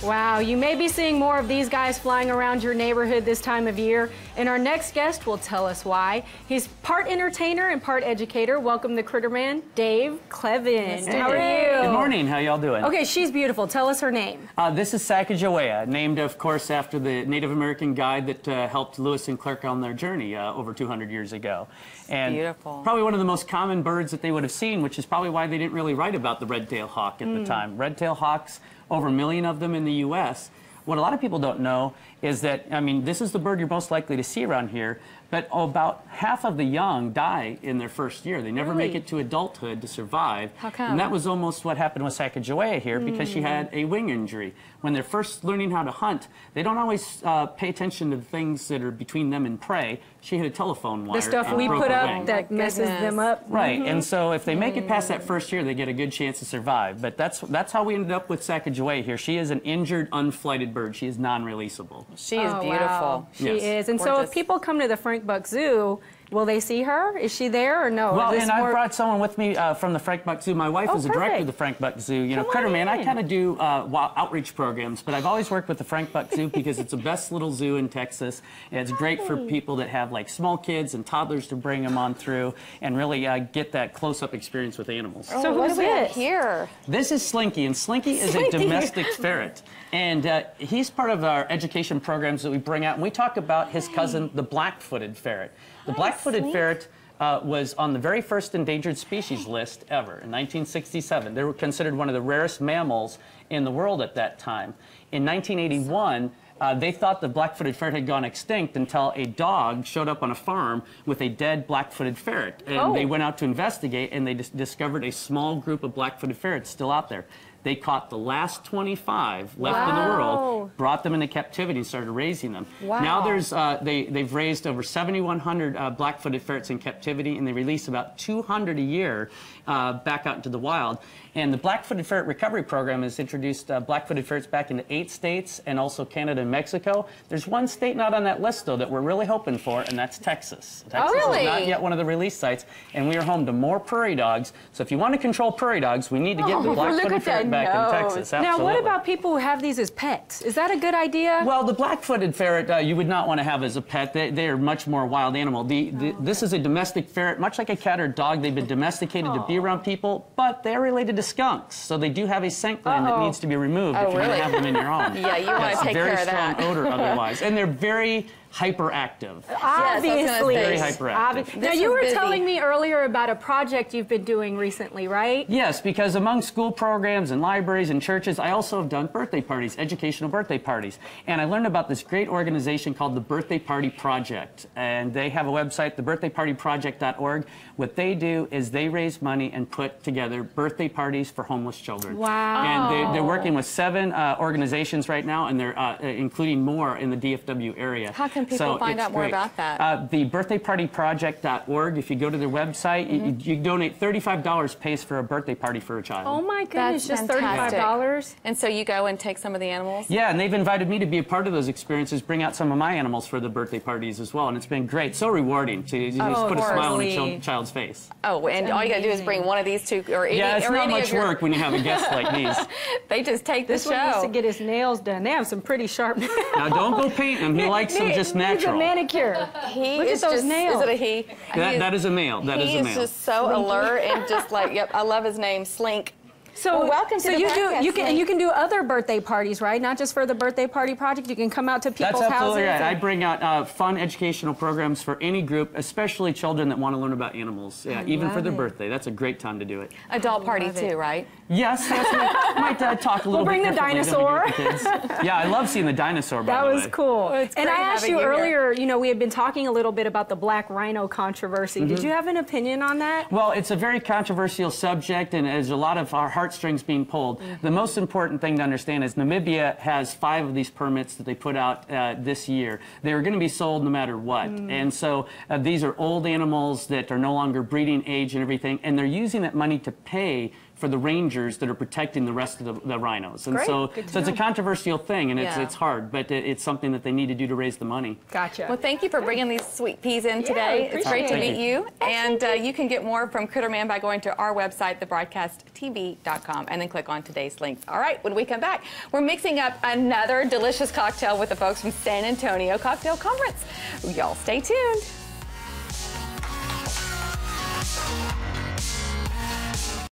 Wow, you may be seeing more of these guys flying around your neighborhood this time of year, and our next guest will tell us why. He's part entertainer and part educator. Welcome the Critterman, Dave Kleven. How are you? Good morning. How y'all doing? Okay, she's beautiful. Tell us her name. This is Sacagawea, named, of course, after the Native American guide that helped Lewis and Clark on their journey over 200 years ago. And beautiful. Probably one of the most common birds that they would have seen, which is probably why they didn't really write about the red-tailed hawk at the time. Red-tailed hawks, over 1 million of them in the U.S. What a lot of people don't know is that, I mean, this is the bird you're most likely to see around here, but about half of the young die in their first year. They never make it to adulthood to survive. How come? And that was almost what happened with Sacagawea here because she had a wing injury. When they're first learning how to hunt, they don't always pay attention to the things that are between them and prey. She had a telephone wire. The stuff and we broke put her up wing. that messes them up. Right, and so if they make it past that first year, they get a good chance to survive. But that's how we ended up with Sacagawea here. She is an injured, unflighted bird. She is non-releasable. She is beautiful. Wow. She is. And so Gorgeous. if people come to the Frank Buck Zoo, will they see her? Is she there or no? Well, Is this and more... I brought someone with me from the Frank Buck Zoo. My wife is the director of the Frank Buck Zoo. You know, Critterman, I kind of do outreach programs, but I've always worked with the Frank Buck Zoo because it's the best little zoo in Texas. And it's great for people that have like small kids and toddlers to bring them on through and really get that close-up experience with animals. Oh, So what who's do we have this? here? This is Slinky, and Slinky is a domestic ferret. And he's part of our education programs that we bring out, and we talk about his cousin, the black-footed ferret. The black-footed ferret was on the very first endangered species list ever in 1967. They were considered one of the rarest mammals in the world at that time. In 1981, they thought the black-footed ferret had gone extinct until a dog showed up on a farm with a dead black-footed ferret. And they went out to investigate, and they discovered a small group of black-footed ferrets still out there. They caught the last 25 left in the world, brought them into captivity, and started raising them. Wow. Now there's they've raised over 7,100 black-footed ferrets in captivity, and they release about 200 a year back out into the wild. And the Black-Footed Ferret Recovery Program has introduced black-footed ferrets back into 8 states and also Canada and Mexico. There's one state not on that list, though, that we're really hoping for, and that's Texas. Texas is not yet one of the release sites, and we are home to more prairie dogs. So if you want to control prairie dogs, we need to get the black-footed ferret back in Texas. Absolutely. Now, what about people who have these as pets? Is that a good idea? Well, the black-footed ferret you would not want to have as a pet. They are much more wild animal. This is a domestic ferret, much like a cat or dog. They've been domesticated to be around people, but they're related to skunks. So they do have a scent gland that needs to be removed if you're going to have them in your home. Yeah, you want to take care of that. Very strong odor otherwise. And they're very hyperactive. Obviously. Very hyperactive. Now, you were telling me earlier about a project you've been doing recently, right? Yes, because among school programs and libraries and churches, I also have done birthday parties, educational birthday parties. And I learned about this great organization called the Birthday Party Project. And they have a website, thebirthdaypartyproject.org. What they do is they raise money and put together birthday parties for homeless children. Wow. And they're working with 7 organizations right now, and they're including more in the DFW area. How can people find out more about that? The birthdaypartyproject.org. If you go to their website, you donate $35 pays for a birthday party for a child. Oh my goodness, That's just $35? And so you go and take some of the animals? Yeah, and they've invited me to be a part of those experiences, bring out some of my animals for the birthday parties as well, and it's been great. So rewarding to just put a smile on a child's face. Oh, and all you got to do is bring one of these two, or any, it's not much work when you have a guest like these. They just take the show. This one needs to get his nails done. They have some pretty sharp nails. Now, don't go paint him. He likes them just natural. He's a manicure. He Look is at those just, nails. Is it a he? That is a male. That is a male. He is just so alert and just like, yep, I love his name, Slink. So welcome to the podcast, you can do other birthday parties, right? Not just for the Birthday Party Project. You can come out to people's houses. That's absolutely right. I bring out fun educational programs for any group, especially children that want to learn about animals. Yeah, even for their birthday. That's a great time to do it. Adult party too, right? Yes, might talk a little bit. We'll bring the dinosaur. Yeah, I love seeing the dinosaur. By the way, that was cool. Well, and I asked you earlier. You know, we had been talking a little bit about the black rhino controversy. Did you have an opinion on that? Well, it's a very controversial subject, and there's a lot of our heartstrings being pulled. The most important thing to understand is Namibia has 5 of these permits that they put out this year. They are going to be sold no matter what. And so these are old animals that are no longer breeding age and everything, and they're using that money to pay for the rangers that are protecting the rest of the rhinos. And Great. so Good to it's a know. controversial thing, and Yeah. it's hard, but it's something that they need to do to raise the money. Gotcha. Well, thank you for bringing these sweet peas in Yeah, today. It's great to appreciate meet you. And you can get more from Critterman by going to our website, thebroadcasttv.com, and then click on today's links. All right, when we come back, we're mixing up another delicious cocktail with the folks from San Antonio Cocktail Conference. Y'all stay tuned.